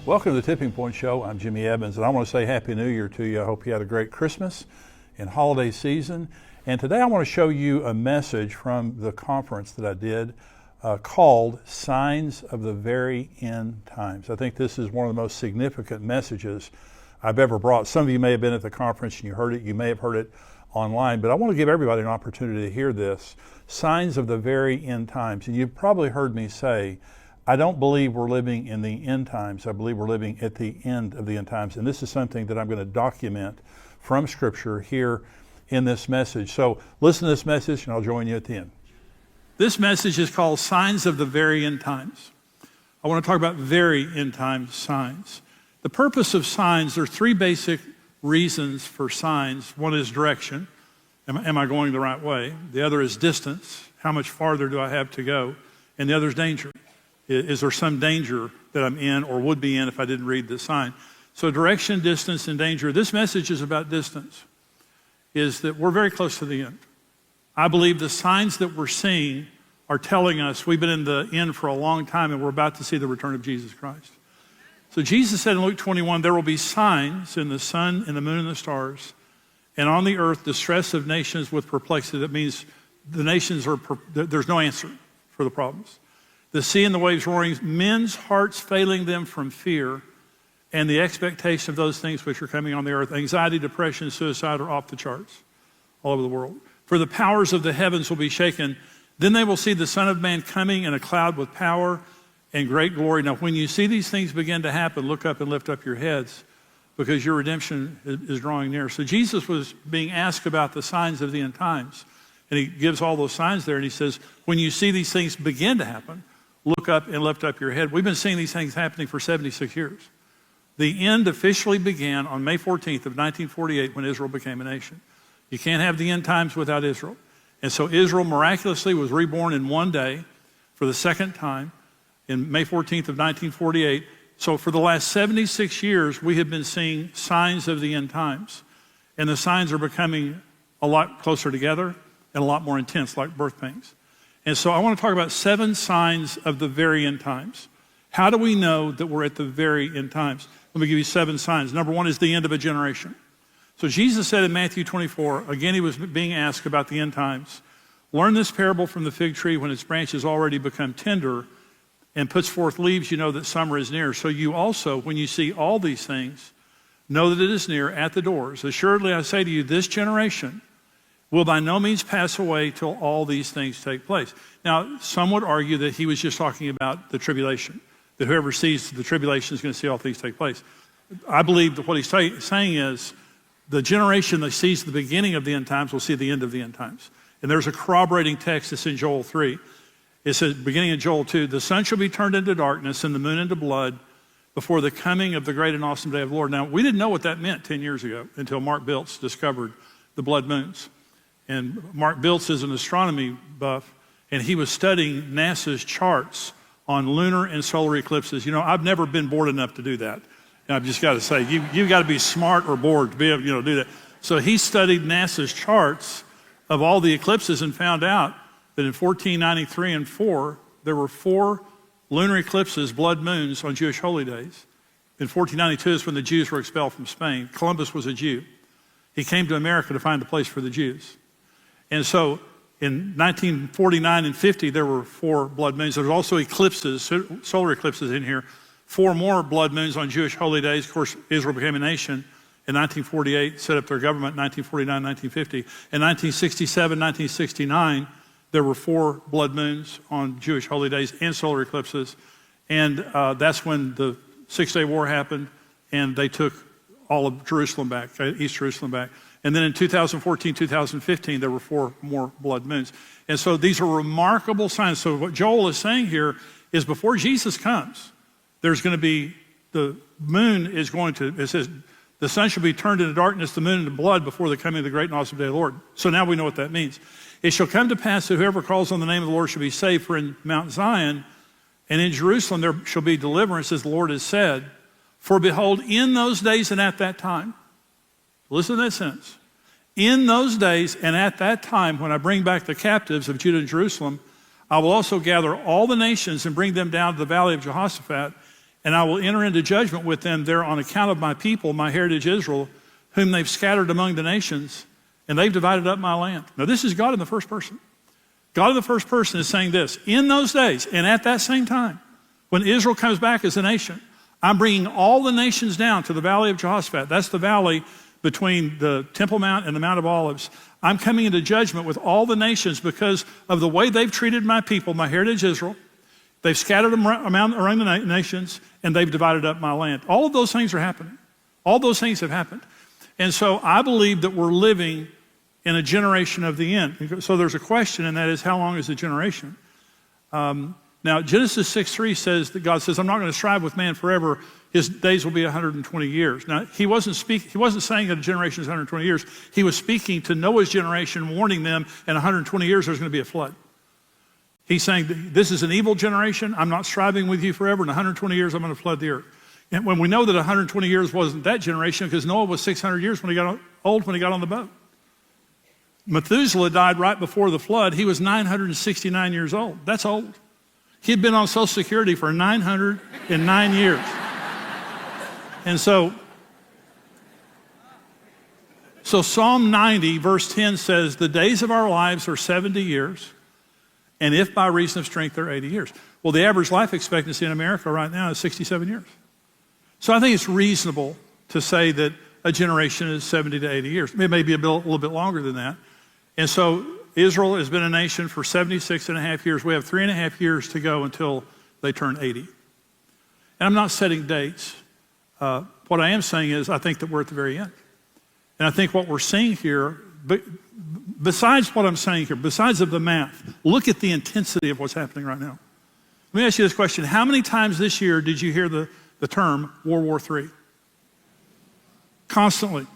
Welcome to the Tipping Point Show. I'm Jimmy Evans, and I want to say Happy New Year to you. I hope you had a great Christmas and holiday season. And today I want to show you a message from the conference that I did called Signs of the Very End Times. I think this is one of the most significant messages I've ever brought. Some of you may have been at the conference and you heard it. You may have heard it online, but I want to give everybody an opportunity to hear this. Signs of the Very End Times. And you've probably heard me say, I don't believe we're living in the end times. I believe we're living at the end of the end times. And this is something that I'm going to document from Scripture here in this message. So listen to this message and I'll join you at the end. This message is called Signs of the Very End Times. I want to talk about very end time signs. The purpose of signs, there are three basic reasons for signs. One is direction. Am I going the right way? The other is distance. How much farther do I have to go? And the other is danger. Is there some danger that I'm in or would be in if I didn't read this sign? So direction, distance, and danger. This message is about distance, is that we're very close to the end. I believe the signs that we're seeing are telling us we've been in the end for a long time and we're about to see the return of Jesus Christ. So Jesus said in Luke 21, there will be signs in the sun, in the moon, and the stars, and on the earth, distress of nations with perplexity. That means the nations there's no answer for the problems. The sea and the waves roaring, men's hearts failing them from fear and the expectation of those things which are coming on the earth. Anxiety, depression, suicide are off the charts all over the world. For the powers of the heavens will be shaken. Then they will see the Son of Man coming in a cloud with power and great glory. Now, when you see these things begin to happen, look up and lift up your heads because your redemption is drawing near. So Jesus was being asked about the signs of the end times. And he gives all those signs there. And he says, when you see these things begin to happen, look up and lift up your head. We've been seeing these things happening for 76 years. The end officially began on May 14th of 1948 when Israel became a nation. You can't have the end times without Israel. And so Israel miraculously was reborn in one day for the second time in May 14th of 1948. So for the last 76 years, we have been seeing signs of the end times. And the signs are becoming a lot closer together and a lot more intense, like birth pains. And so I want to talk about 7 signs of the very end times. How do we know that we're at the very end times? Let me give you 7 signs. Number 1 is the end of a generation. So Jesus said in Matthew 24, again, he was being asked about the end times. Learn this parable from the fig tree. When its branches already become tender and puts forth leaves, you know that summer is near. So you also, when you see all these things, know that it is near at the doors. Assuredly, I say to you, this generation will by no means pass away till all these things take place. Now, some would argue that he was just talking about the tribulation, that whoever sees the tribulation is going to see all things take place. I believe that what he's saying is the generation that sees the beginning of the end times will see the end of the end times. And there's a corroborating text that's in Joel 3. It says, beginning in Joel 2, the sun shall be turned into darkness and the moon into blood before the coming of the great and awesome day of the Lord. Now, we didn't know what that meant 10 years ago until Mark Biltz discovered the blood moons. And Mark Biltz is an astronomy buff, and he was studying NASA's charts on lunar and solar eclipses. You know, I've never been bored enough to do that. And I've just got to say, you've got to be smart or bored to be able to do that. So he studied NASA's charts of all the eclipses and found out that in 1493 and 4, there were 4 lunar eclipses, blood moons, on Jewish holy days. In 1492 is when the Jews were expelled from Spain. Columbus was a Jew. He came to America to find a place for the Jews. And so in 1949 and 50, there were 4 blood moons. There's also eclipses, solar eclipses in here. 4 more blood moons on Jewish holy days. Of course, Israel became a nation in 1948, set up their government in 1949, 1950. In 1967, 1969, there were 4 blood moons on Jewish holy days and solar eclipses. And that's when the 6-Day War happened, and they took all of Jerusalem back, East Jerusalem back. And then in 2014, 2015, there were 4 more blood moons. And so these are remarkable signs. So what Joel is saying here is before Jesus comes, there's going to be, the moon is going to, it says, the sun shall be turned into darkness, the moon into blood before the coming of the great and awesome day of the Lord. So now we know what that means. It shall come to pass that whoever calls on the name of the Lord shall be saved. For in Mount Zion and in Jerusalem there shall be deliverance, as the Lord has said. For behold, in those days and at that time, listen to that sentence. In those days and at that time, when I bring back the captives of Judah and Jerusalem, I will also gather all the nations and bring them down to the valley of Jehoshaphat, And I will enter into judgment with them there on account of my people, my heritage Israel, whom they've scattered among the nations, and they've divided up my land. Now this is God in the first person. God in the first person is saying this, in those days and at that same time, when Israel comes back as a nation, I'm bringing all the nations down to the valley of Jehoshaphat. That's the valley between the Temple Mount and the Mount of Olives. I'm coming into judgment with all the nations because of the way they've treated my people, my heritage Israel. They've scattered them around the nations, and they've divided up my land. All of those things are happening. All those things have happened. And so I believe that we're living in a generation of the end. So there's a question, and that is, how long is the generation? Now, Genesis 6:3 says that God says, I'm not going to strive with man forever. His days will be 120 years. Now, he wasn't saying that a generation is 120 years. He was speaking to Noah's generation, warning them in 120 years there's going to be a flood. He's saying, this is an evil generation. I'm not striving with you forever. In 120 years, I'm going to flood the earth. And when we know that 120 years wasn't that generation, because Noah was 600 years when he got old when he got on the boat. Methuselah died right before the flood. He was 969 years old. That's old. He had been on Social Security for 909 years. And so Psalm 90, verse 10 says, the days of our lives are 70 years, and if by reason of strength, they're 80 years. Well, the average life expectancy in America right now is 67 years. So I think it's reasonable to say that a generation is 70 to 80 years. It may be a little bit longer than that. And so Israel has been a nation for 76 and a half years. We have 3.5 years to go until they turn 80. And I'm not setting dates. What I am saying is I think that we're at the very end. And I think what we're seeing here, besides what I'm saying here, besides of the math, look at the intensity of what's happening right now. Let me ask you this question. How many times this year did you hear the term World War III? Constantly.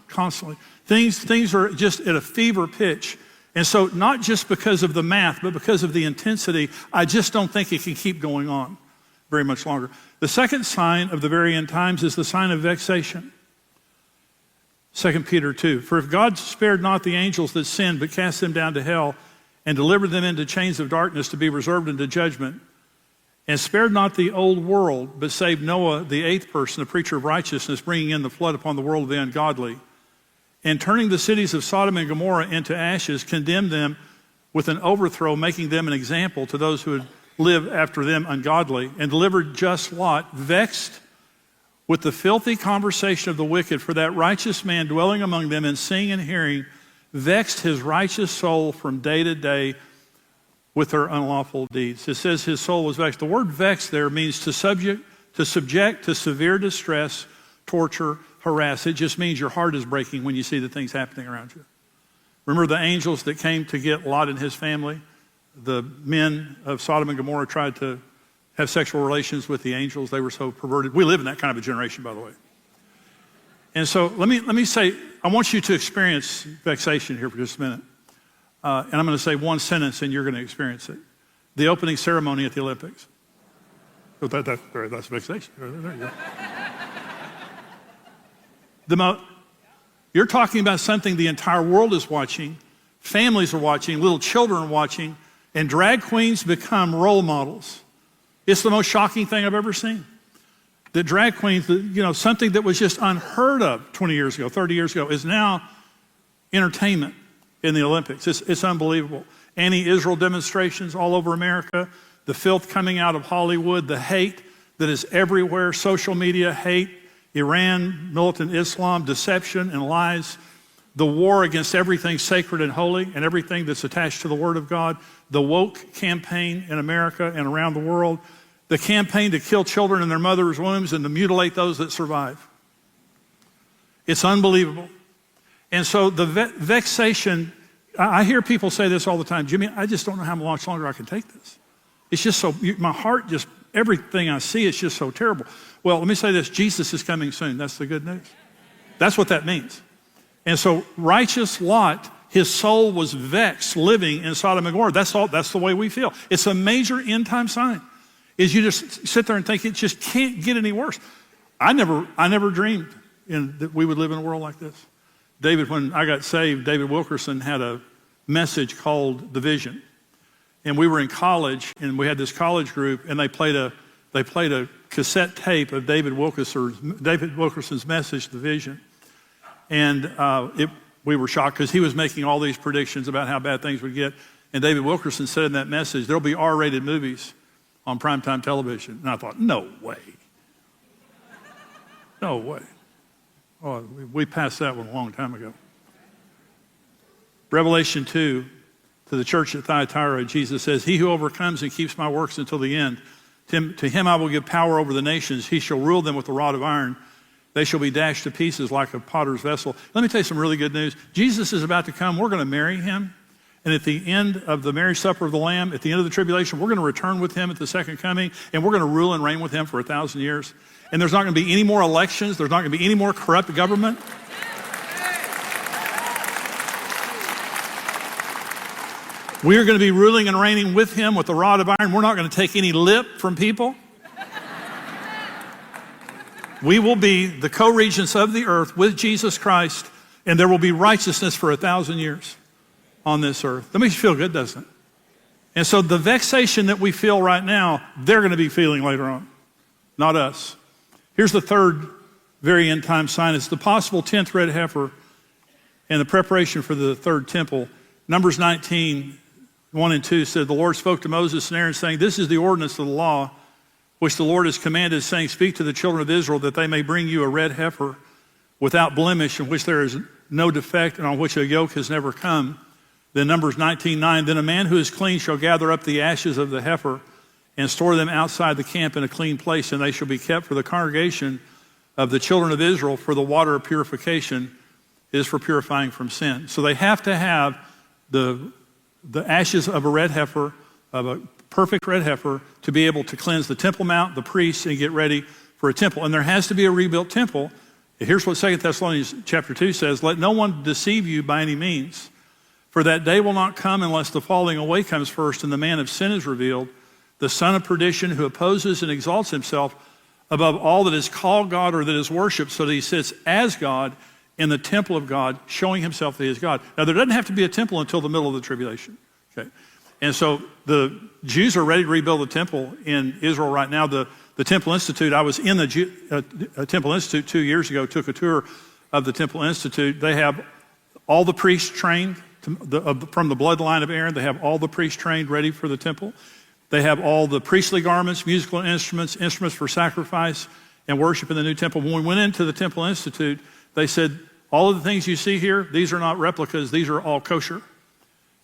Things are just at a fever pitch. And so not just because of the math, but because of the intensity, I just don't think it can keep going on very much longer. The second sign of the very end times is the sign of vexation. 2 Peter 2, for if God spared not the angels that sinned, but cast them down to hell and delivered them into chains of darkness to be reserved unto judgment, and spared not the old world, but saved Noah, the eighth person, a preacher of righteousness, bringing in the flood upon the world of the ungodly, and turning the cities of Sodom and Gomorrah into ashes, condemned them with an overthrow, making them an example to those who would live after them ungodly, and delivered just Lot, vexed with the filthy conversation of the wicked, for that righteous man dwelling among them and seeing and hearing, vexed his righteous soul from day to day with their unlawful deeds. It says his soul was vexed. The word vexed there means to subject to severe distress, torture, harass. It just means your heart is breaking when you see the things happening around you. Remember the angels that came to get Lot and his family? The men of Sodom and Gomorrah tried to have sexual relations with the angels. They were so perverted. We live in that kind of a generation, by the way. And so let me say, I want you to experience vexation here for just a minute. And I'm going to say one sentence and you're going to experience it. The opening ceremony at the Olympics. Oh, that's vexation. There you go. You're talking about something the entire world is watching, families are watching, little children are watching, and drag queens become role models. It's the most shocking thing I've ever seen. The drag queens, something that was just unheard of 20 years ago, 30 years ago, is now entertainment in the Olympics. It's unbelievable. Anti-Israel demonstrations all over America, the filth coming out of Hollywood, the hate that is everywhere, social media hate, Iran, militant Islam, deception and lies, the war against everything sacred and holy and everything that's attached to the Word of God, the woke campaign in America and around the world, the campaign to kill children in their mother's wombs and to mutilate those that survive. It's unbelievable. And so the vexation, I hear people say this all the time, Jimmy, I just don't know how much longer I can take this. It's just so, my heart just, everything I see, it's just so terrible. Well, let me say this, Jesus is coming soon. That's the good news. That's what that means. And so righteous Lot, his soul was vexed living in Sodom and Gomorrah. That's the way we feel. It's a major end time sign. Is you just sit there and think it just can't get any worse. I never dreamed that we would live in a world like this. When I got saved, David Wilkerson had a message called The Vision. And we were in college and we had this college group and they played a cassette tape of David Wilkerson's message, The Vision. And we were shocked because he was making all these predictions about how bad things would get. And David Wilkerson said in that message, there'll be R-rated movies on primetime television. And I thought, no way. No way. Oh, we passed that one a long time ago. Revelation 2, to the church at Thyatira, Jesus says, he who overcomes and keeps my works until the end, to him I will give power over the nations. He shall rule them with a rod of iron. They shall be dashed to pieces like a potter's vessel. Let me tell you some really good news. Jesus is about to come. We're going to marry him. And at the end of the marriage supper of the Lamb, at the end of the tribulation, we're going to return with him at the second coming, and we're going to rule and reign with him for 1,000 years. And there's not going to be any more elections. There's not going to be any more corrupt government. We are going to be ruling and reigning with him with the rod of iron. We're not going to take any lip from people. We will be the co-regents of the earth with Jesus Christ, and there will be righteousness for 1,000 years on this earth. That makes you feel good, doesn't it? And so the vexation that we feel right now, they're going to be feeling later on, not us. Here's the third very end time sign. It's the possible 10th red heifer and the preparation for the third temple. Numbers 19, 1 and 2 said, the Lord spoke to Moses and Aaron, saying, this is the ordinance of the law, which the Lord has commanded, saying, speak to the children of Israel that they may bring you a red heifer without blemish, in which there is no defect and on which a yoke has never come. Then Numbers 19:9, then a man who is clean shall gather up the ashes of the heifer and store them outside the camp in a clean place, and they shall be kept for the congregation of the children of Israel, for the water of purification is for purifying from sin. So they have to have the ashes of a red heifer, of a perfect red heifer, to be able to cleanse the Temple Mount, the priests, and get ready for a temple. And there has to be a rebuilt temple. Here's what 2 Thessalonians chapter 2 says, let no one deceive you by any means, for that day will not come unless the falling away comes first, and the man of sin is revealed, the son of perdition, who opposes and exalts himself above all that is called God or that is worshipped, so that he sits as God in the temple of God, showing himself that he is God. Now, there doesn't have to be a temple until the middle of the tribulation. Okay, and so the Jews are ready to rebuild the temple in Israel right now. The Temple Institute, I was in the Temple Institute 2 years ago, took a tour of the Temple Institute. They have all the priests trained from the bloodline of Aaron. They have all the priests trained, ready for the temple. They have all the priestly garments, musical instruments, instruments for sacrifice and worship in the new temple. When we went into the Temple Institute, they said, all of the things you see here, these are not replicas, these are all kosher.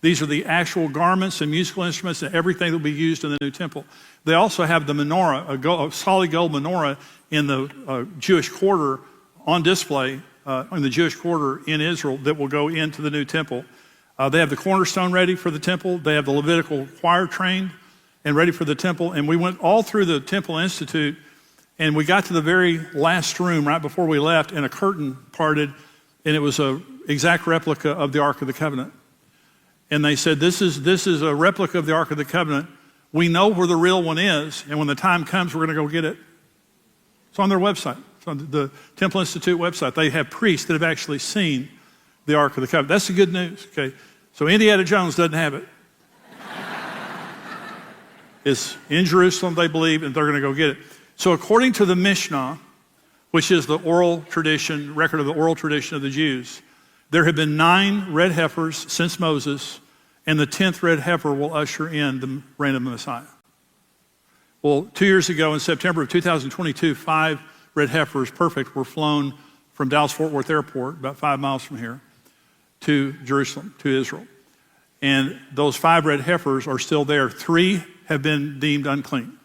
These are the actual garments and musical instruments and everything that will be used in the new temple. They also have the menorah, a solid gold menorah in the Jewish quarter on display, in the Jewish quarter in Israel, that will go into the new temple. They have the cornerstone ready for the temple. They have the Levitical choir trained and ready for the temple. And we went all through the Temple Institute, and we got to the very last room right before we left, and a curtain parted, and it was an exact replica of the Ark of the Covenant. And they said, this is a replica of the Ark of the Covenant. We know where the real one is, and when the time comes, we're going to go get it. It's on their website. It's on the Temple Institute website. They have priests that have actually seen the Ark of the Covenant. That's the good news, okay? So Indiana Jones doesn't have it. It's in Jerusalem, they believe, and they're going to go get it. So according to the Mishnah, which is the oral tradition, record of the oral tradition of the Jews, there have been 9 red heifers since Moses, and the 10th red heifer will usher in the reign of the Messiah. Well, 2 years ago in September of 2022, 5 red heifers, perfect, were flown from Dallas-Fort Worth Airport, about 5 miles from here, to Jerusalem, to Israel. And those 5 red heifers are still there. 3 have been deemed unclean.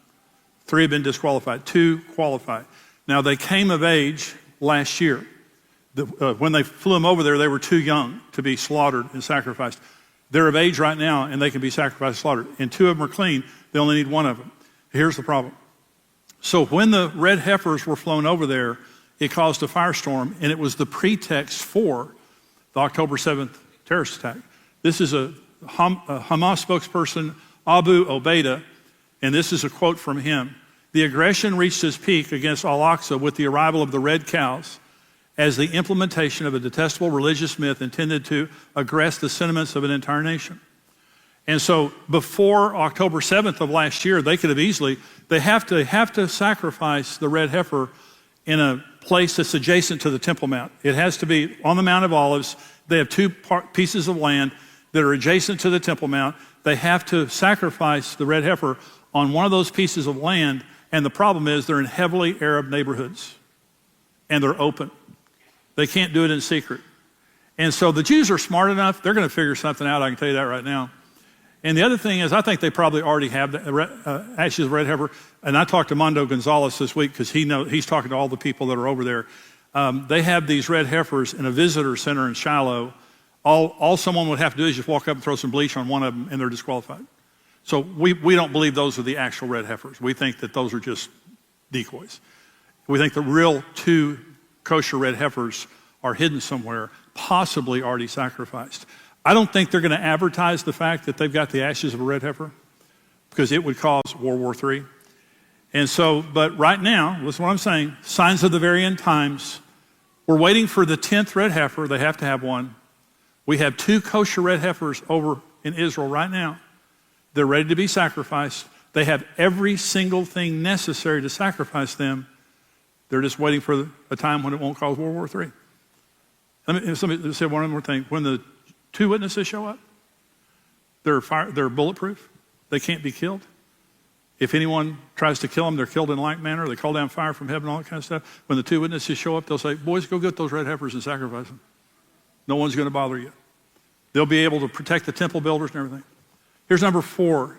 3 have been disqualified. 2 qualified. Now, they came of age last year. When they flew them over there, they were too young to be slaughtered and sacrificed. They're of age right now, and they can be sacrificed and slaughtered. And 2 of them are clean. They only need 1 of them. Here's the problem. So when the red heifers were flown over there, it caused a firestorm, and it was the pretext for the October 7th terrorist attack. This is a Hamas spokesperson, Abu Obaida, and this is a quote from him. The aggression reached its peak against Al-Aqsa with the arrival of the red cows as the implementation of a detestable religious myth intended to aggress the sentiments of an entire nation. And so before October 7th of last year, they could have easily, they have to sacrifice the red heifer in a place that's adjacent to the Temple Mount. It has to be on the Mount of Olives. They have two pieces of land that are adjacent to the Temple Mount. They have to sacrifice the red heifer on one of those pieces of land, and the problem is they're in heavily Arab neighborhoods, and they're open. They can't do it in secret. And so the Jews are smart enough, they're going to figure something out, I can tell you that right now. And the other thing is, I think they probably already have the ashes of red heifer. And I talked to Mondo Gonzalez this week because he's talking to all the people that are over there. They have these red heifers in a visitor center in Shiloh. All someone would have to do is just walk up and throw some bleach on one of them, and they're disqualified. So we don't believe those are the actual red heifers. We think that those are just decoys. We think the real two kosher red heifers are hidden somewhere, possibly already sacrificed. I don't think they're going to advertise the fact that they've got the ashes of a red heifer because it would cause World War III. And so, but right now, listen to what I'm saying, signs of the very end times. We're waiting for the 10th red heifer. They have to have one. We have 2 kosher red heifers over in Israel right now. They're ready to be sacrificed. They have every single thing necessary to sacrifice them. They're just waiting for a time when it won't cause World War III. Let me say one more thing. When the 2 witnesses show up, they're bulletproof. They can't be killed. If anyone tries to kill them, they're killed in like manner. They call down fire from heaven, all that kind of stuff. When the 2 witnesses show up, they'll say, boys, go get those red heifers and sacrifice them. No one's going to bother you. They'll be able to protect the temple builders and everything. Here's number 4,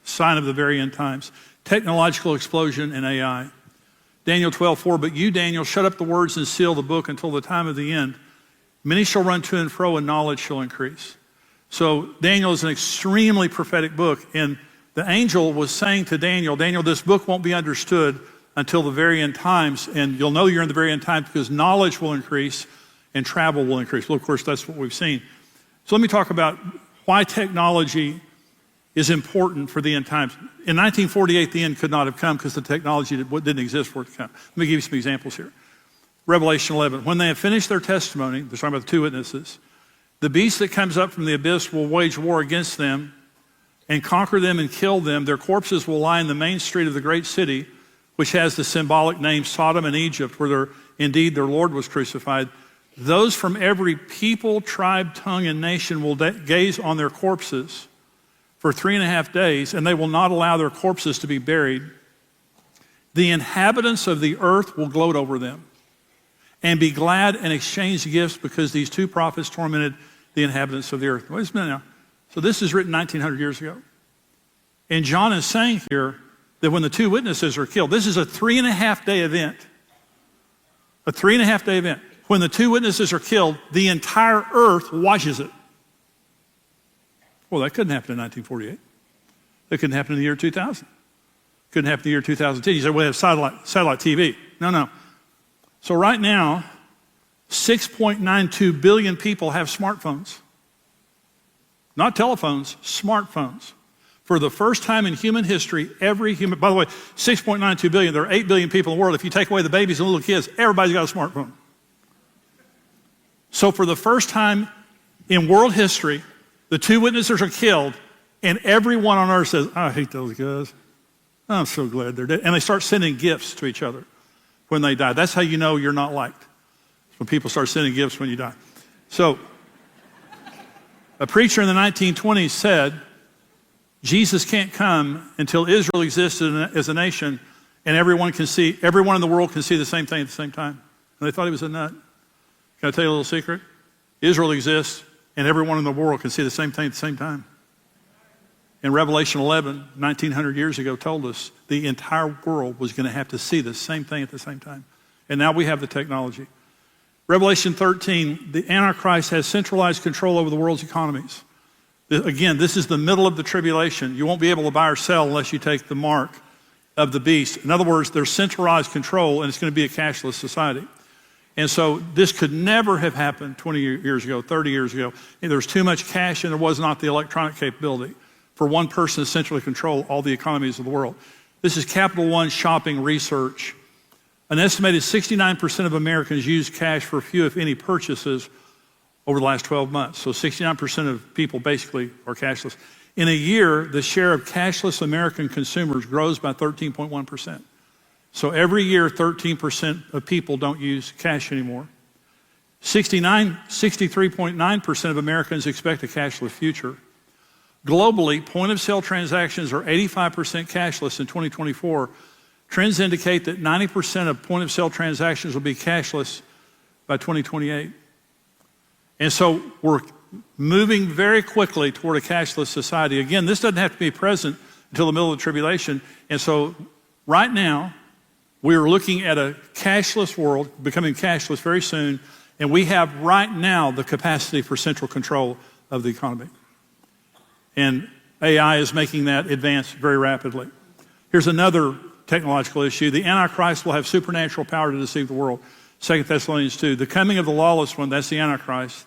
sign of the very end times. Technological explosion in AI. Daniel 12:4, but you, Daniel, shut up the words and seal the book until the time of the end. Many shall run to and fro, and knowledge shall increase. So Daniel is an extremely prophetic book, and the angel was saying to Daniel, Daniel, this book won't be understood until the very end times, and you'll know you're in the very end times because knowledge will increase and travel will increase. Well, of course, that's what we've seen. So let me talk about why technology is important for the end times. In 1948, the end could not have come because the technology didn't exist for it to come. Let me give you some examples here. Revelation 11, when they have finished their testimony, they're talking about the 2 witnesses, the beast that comes up from the abyss will wage war against them and conquer them and kill them. Their corpses will lie in the main street of the great city, which has the symbolic name Sodom and Egypt, where indeed their Lord was crucified. Those from every people, tribe, tongue, and nation will gaze on their corpses for 3.5 days, and they will not allow their corpses to be buried. The inhabitants of the earth will gloat over them and be glad and exchange gifts because these 2 prophets tormented the inhabitants of the earth. Wait a minute now. So this is written 1900 years ago. And John is saying here that when the 2 witnesses are killed, this is a 3.5-day event. A 3.5-day event. When the 2 witnesses are killed, the entire earth watches it. Well, that couldn't happen in 1948. That couldn't happen in the year 2000. Couldn't happen in the year 2010. You say, well, we have satellite TV. No. So right now, 6.92 billion people have smartphones. Not telephones, smartphones. For the first time in human history, every human, by the way, 6.92 billion, there are 8 billion people in the world. If you take away the babies and little kids, everybody's got a smartphone. So for the first time in world history, the 2 witnesses are killed, and everyone on earth says, I hate those guys. I'm so glad they're dead. And they start sending gifts to each other when they die. That's how you know you're not liked. When people start sending gifts when you die. So, a preacher in the 1920s said, Jesus can't come until Israel existed as a nation and everyone in the world can see the same thing at the same time. And they thought he was a nut. Can I tell you a little secret? Israel exists and everyone in the world can see the same thing at the same time. And Revelation 11, 1900 years ago, told us the entire world was going to have to see the same thing at the same time. And now we have the technology. Revelation 13, the Antichrist has centralized control over the world's economies. Again, this is the middle of the tribulation. You won't be able to buy or sell unless you take the mark of the beast. In other words, there's centralized control, and it's going to be a cashless society. And so this could never have happened 20 years ago, 30 years ago. There was too much cash, and there was not the electronic capability for one person to essentially control all the economies of the world. This is Capital One shopping research. An estimated 69% of Americans use cash for few, if any, purchases over the last 12 months. So 69% of people basically are cashless. In a year, the share of cashless American consumers grows by 13.1%. So every year, 13% of people don't use cash anymore. 63.9% of Americans expect a cashless future. Globally, point-of-sale transactions are 85% cashless in 2024. Trends indicate that 90% of point-of-sale transactions will be cashless by 2028. And so we're moving very quickly toward a cashless society. Again, this doesn't have to be present until the middle of the tribulation. And so right now, we are looking at a cashless world, becoming cashless very soon, and we have right now the capacity for central control of the economy. And AI is making that advance very rapidly. Here's another technological issue. The Antichrist will have supernatural power to deceive the world. 2 Thessalonians 2. The coming of the lawless one, that's the Antichrist,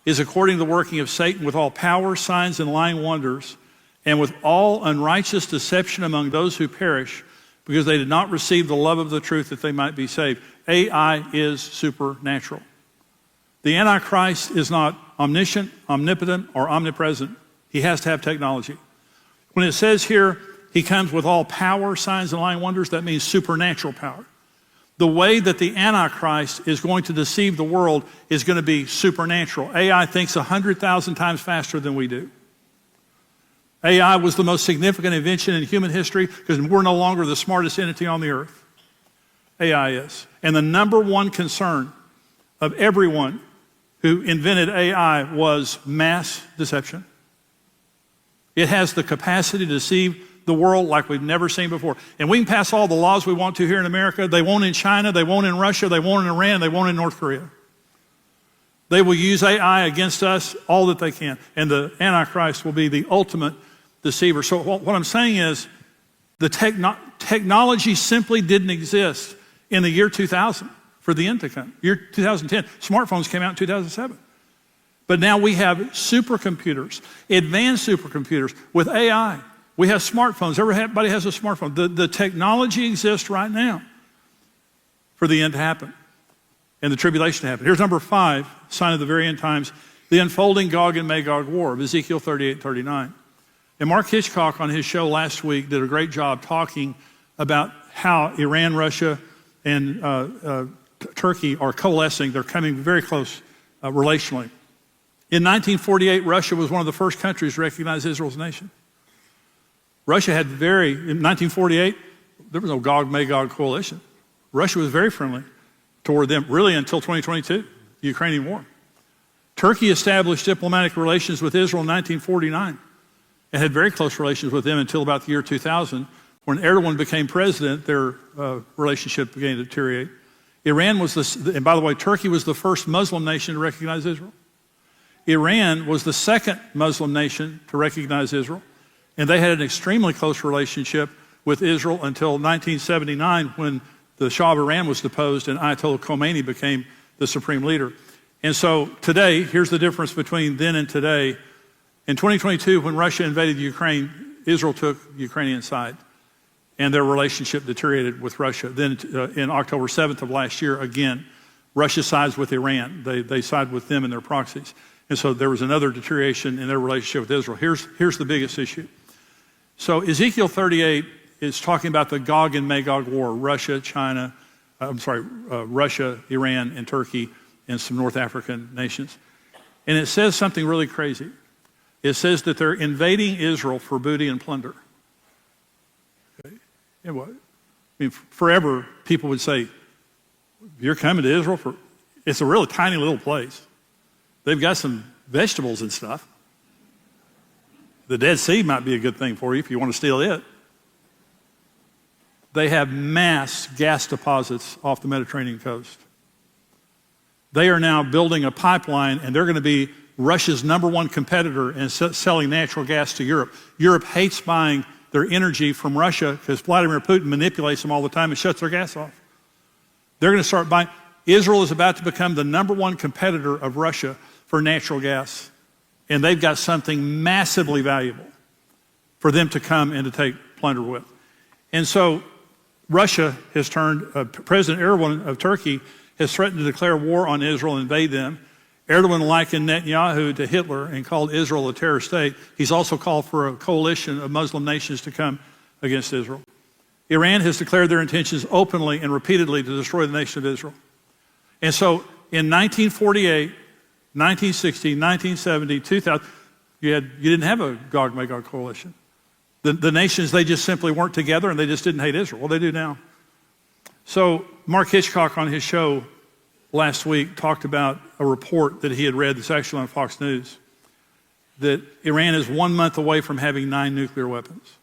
is according to the working of Satan with all power, signs, and lying wonders, and with all unrighteous deception among those who perish, because they did not receive the love of the truth that they might be saved. AI is supernatural. The Antichrist is not omniscient, omnipotent, or omnipresent. He has to have technology. When it says here, he comes with all power, signs, and lying wonders, that means supernatural power. The way that the Antichrist is going to deceive the world is going to be supernatural. AI thinks 100,000 times faster than we do. AI was the most significant invention in human history because we're no longer the smartest entity on the earth. AI is. And the number one concern of everyone who invented AI was mass deception. It has the capacity to deceive the world like we've never seen before. And we can pass all the laws we want to here in America. They won't in China, they won't in Russia, they won't in Iran, they won't in North Korea. They will use AI against us all that they can. And the Antichrist will be the ultimate deceiver. So what I'm saying is the technology simply didn't exist in the year 2000 for the end to come. Year 2010, smartphones came out in 2007. But now we have supercomputers, advanced supercomputers with AI. We have smartphones. Everybody has a smartphone. The technology exists right now for the end to happen and the tribulation to happen. Here's number 5, sign of the very end times, the unfolding Gog and Magog war of Ezekiel 38:39. And Mark Hitchcock on his show last week did a great job talking about how Iran, Russia, and Turkey are coalescing. They're coming very close relationally. In 1948, Russia was one of the first countries to recognize Israel as a nation. Russia had in 1948, there was no Gog-Magog coalition. Russia was very friendly toward them, really until 2022, the Ukrainian war. Turkey established diplomatic relations with Israel in 1949 and had very close relations with them until about the year 2000. When Erdogan became president, their relationship began to deteriorate. Iran was and by the way, Turkey was the first Muslim nation to recognize Israel. Iran was the second Muslim nation to recognize Israel. And they had an extremely close relationship with Israel until 1979 when the Shah of Iran was deposed and Ayatollah Khomeini became the supreme leader. And so today, here's the difference between then and today. In 2022, when Russia invaded Ukraine, Israel took Ukrainian side and their relationship deteriorated with Russia. Then in October 7th of last year, again, Russia sides with Iran. They side with them and their proxies. And so there was another deterioration in their relationship with Israel. Here's the biggest issue. So Ezekiel 38 is talking about the Gog and Magog war, Russia, Iran, and Turkey, and some North African nations. And it says something really crazy. It says that they're invading Israel for booty and plunder. Okay. And what? I mean, forever, people would say, you're coming to Israel for, it's a really tiny little place. They've got some vegetables and stuff. The Dead Sea might be a good thing for you if you want to steal it. They have mass gas deposits off the Mediterranean coast. They are now building a pipeline, and they're going to be Russia's number one competitor in selling natural gas to Europe. Europe hates buying their energy from Russia because Vladimir Putin manipulates them all the time and shuts their gas off. They're going to start buying. Israel is about to become the number one competitor of Russia for natural gas. And they've got something massively valuable for them to come and to take plunder with. And so Russia has turned, President Erdogan of Turkey has threatened to declare war on Israel and invade them. Erdogan likened Netanyahu to Hitler and called Israel a terror state. He's also called for a coalition of Muslim nations to come against Israel. Iran has declared their intentions openly and repeatedly to destroy the nation of Israel. And so in 1948, 1960, 1970, 2000, you didn't have a Gog and Magog coalition. The nations, they just simply weren't together and they just didn't hate Israel. Well, they do now. So Mark Hitchcock on his show last week talked about a report that he had read that's actually on Fox News, that Iran is 1 month away from having 9 nuclear weapons.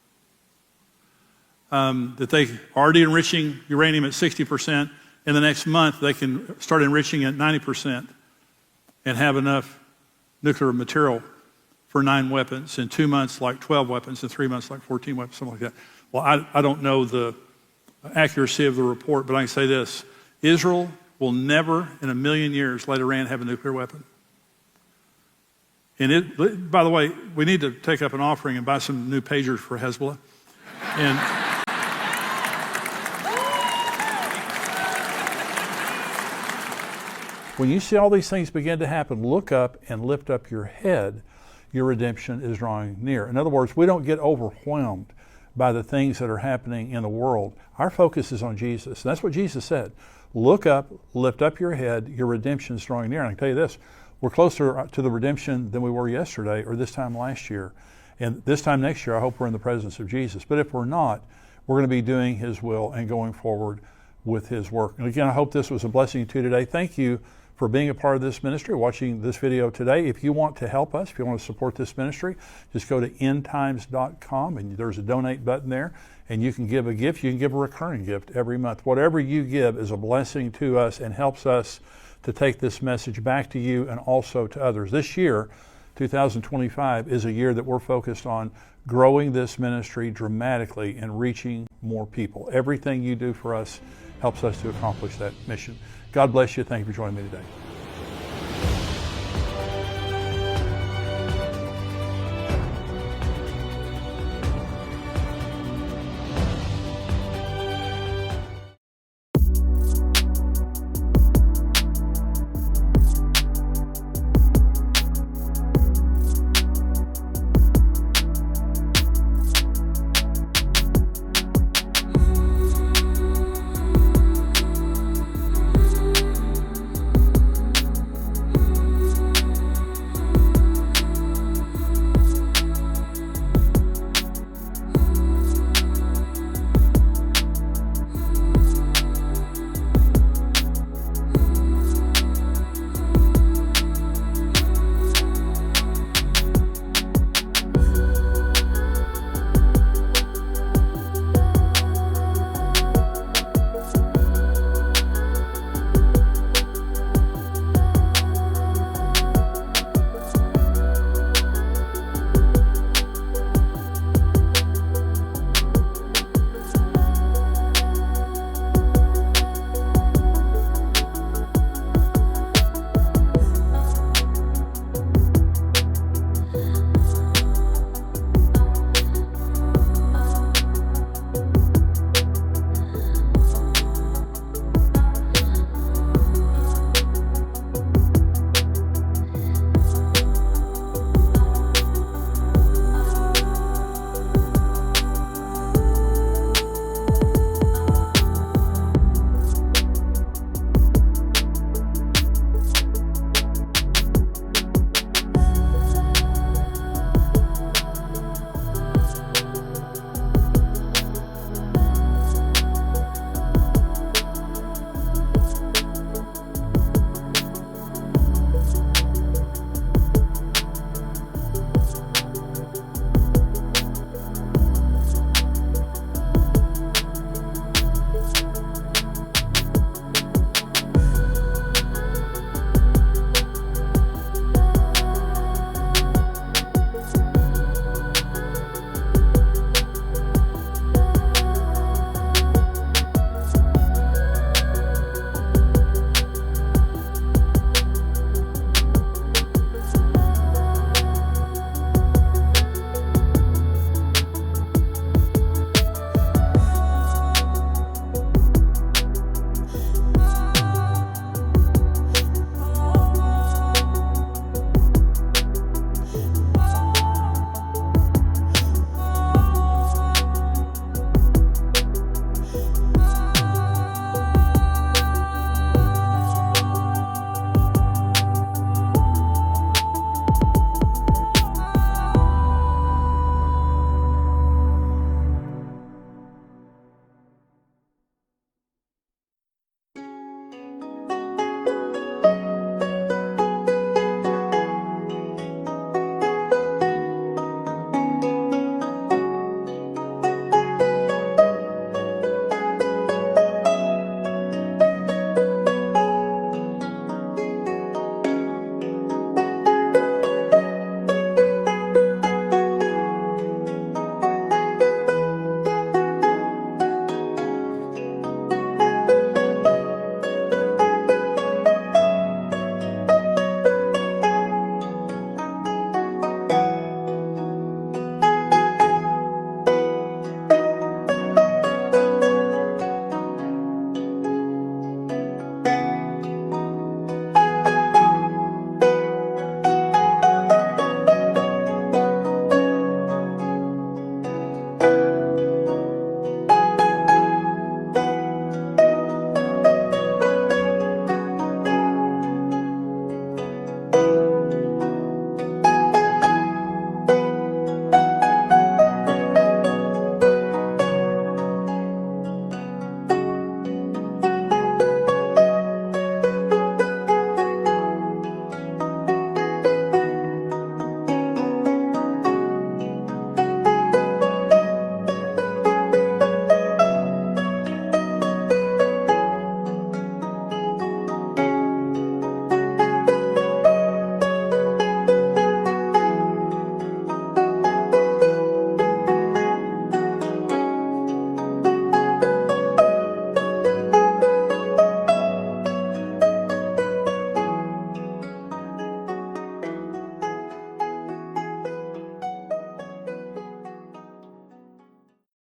That they are already enriching uranium at 60%. In the next month, they can start enriching at 90% and have enough nuclear material for 9 weapons. In 2 months, like 12 weapons. In 3 months, like 14 weapons, something like that. Well, I don't know the accuracy of the report, but I can say this. Israel will never in a million years let Iran have a nuclear weapon. And by the way, we need to take up an offering and buy some new pagers for Hezbollah. And when you see all these things begin to happen, look up and lift up your head. Your redemption is drawing near. In other words, we don't get overwhelmed by the things that are happening in the world. Our focus is on Jesus. And that's what Jesus said. Look up, lift up your head, your redemption is drawing near. And I can tell you this, we're closer to the redemption than we were yesterday or this time last year. And this time next year, I hope we're in the presence of Jesus. But if we're not, we're going to be doing His will and going forward with His work. And again, I hope this was a blessing to you today. Thank you for being a part of this ministry, watching this video today. If you want to help us, if you want to support this ministry, just go to endtimes.com and there's a donate button there and you can give a gift. You can give a recurring gift every month. Whatever you give is a blessing to us and helps us to take this message back to you and also to others. This year, 2025, is a year that we're focused on growing this ministry dramatically and reaching more people. Everything you do for us helps us to accomplish that mission. God bless you. Thank you for joining me today.